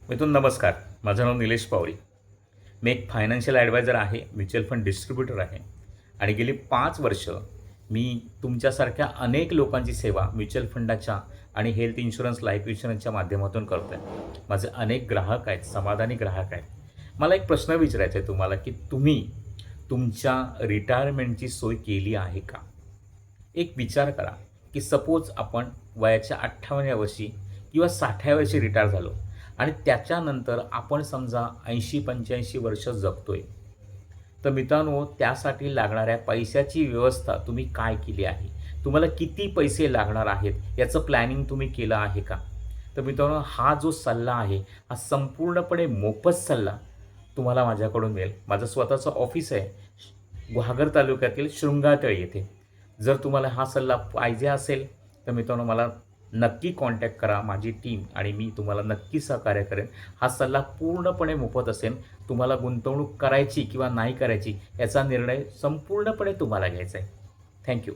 मिथून नमस्कार. माझं नाव निलेश पावरी. मी एक फायनान्शियल ॲडवायझर आहे, म्युच्युअल फंड डिस्ट्रीब्युटर आहे आणि गेली 5 वर्ष मी तुमच्यासारख्या अनेक लोकांची सेवा म्युच्युअल फंडाच्या आणि हेल्थ इन्शुरन्स, लाईफ इन्शुरन्सच्या माध्यमातून करतो आहे. माझे अनेक ग्राहक आहेत, समाधानी ग्राहक आहेत. मला एक प्रश्न विचारायचा आहे तुम्हाला, की तुम्ही तुमच्या रिटायरमेंटची सोय केली आहे का? एक विचार करा, की सपोज आपण वयाच्या 58व्या वर्षी किंवा 60व्या वर्षी रिटायर झालो आणि त्याच्यानंतर आपण समजा 80-85 वर्ष जगतोय. तर मित्रांनो, त्यासाठी लागणाऱ्या पैशाची व्यवस्था तुम्ही काय केली आहे? तुम्हाला किती पैसे लागणार आहेत याचं प्लॅनिंग तुम्ही केलं आहे का? तर मित्रांनो, हा जो सल्ला आहे, हा संपूर्णपणे मोफत सल्ला तुम्हाला माझ्याकडून मिळेल. माझं स्वतःचं ऑफिस आहे गुहागर तालुक्यातील शृंगारतळी येथे. जर तुम्हाला हा सल्ला पाहिजे असेल, तर मित्रांनो मला नक्की कॉन्टॅक्ट करा. माझी टीम आणि मी तुम्हाला नक्की सहकार्य करेन. हा सल्ला पूर्णपणे मोफत असेल. तुम्हाला गुंतवणूक करायची किंवा नाही करायची याचा निर्णय संपूर्णपणे तुम्हाला घ्यायचा आहे. Thank you.